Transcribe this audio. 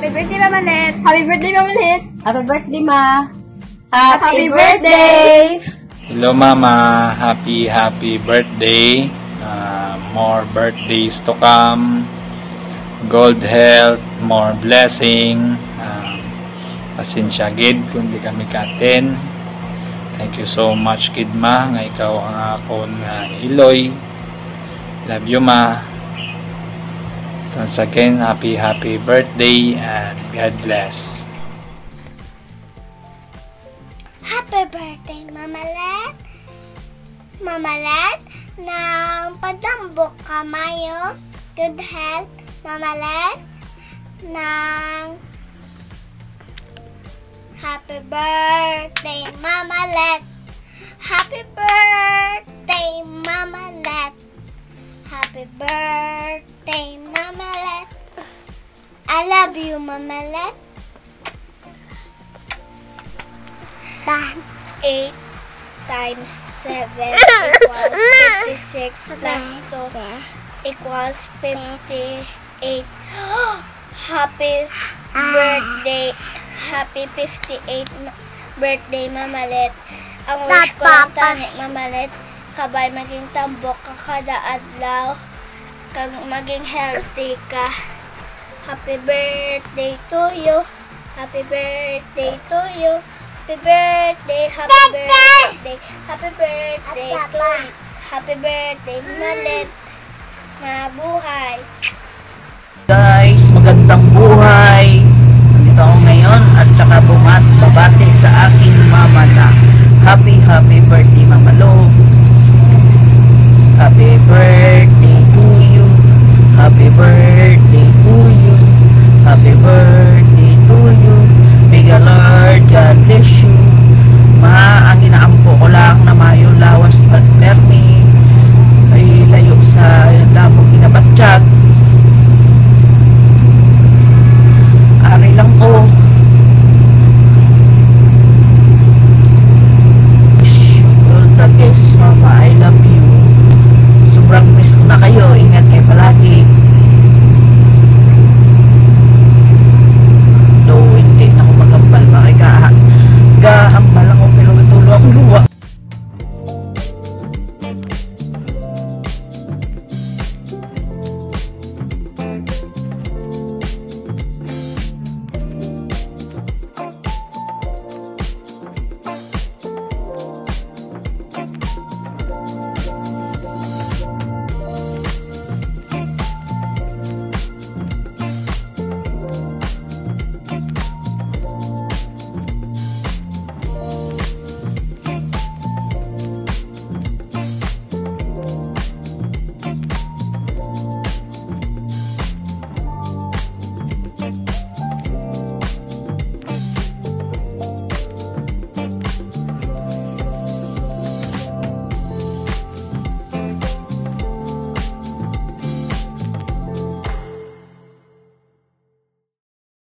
Happy birthday, Mama Let! Happy birthday, Mama Let! Happy birthday, Ma! Happy birthday! Hello Mama, happy birthday. More birthdays to come. Good health, more blessing. Pasensya gid kung di kami ka-attend. Thank you so much kid Ma, nga ikaw ang akong iloy. Love you Ma. Once again, happy birthday and God bless. Happy birthday, Mama Let! Mama Let, nang pagdambok ka mayo, good health, Mama Let, nang happy birthday, Mama Let! Happy birthday, Mama Let! Happy birthday, Mama Let! I love you, Mama Let! 8 times 7 equals 56 plus 2 equals 58. Happy birthday! Happy 58 birthday, Mama Let. Ang wish ko lang tani, Mama Let, kabay maging tambok ka kada adlaw, kag maging healthy ka. Happy birthday to you. Happy birthday to you. Happy birthday, happy birthday, happy birthday to you. Happy birthday, Mama Let. Mabuhay. Guys, magandang buhay. Nandito ako ngayon at saka babati sa aking mama na happy birthday, Mama Lo. Happy birthday to you. Happy birthday to you.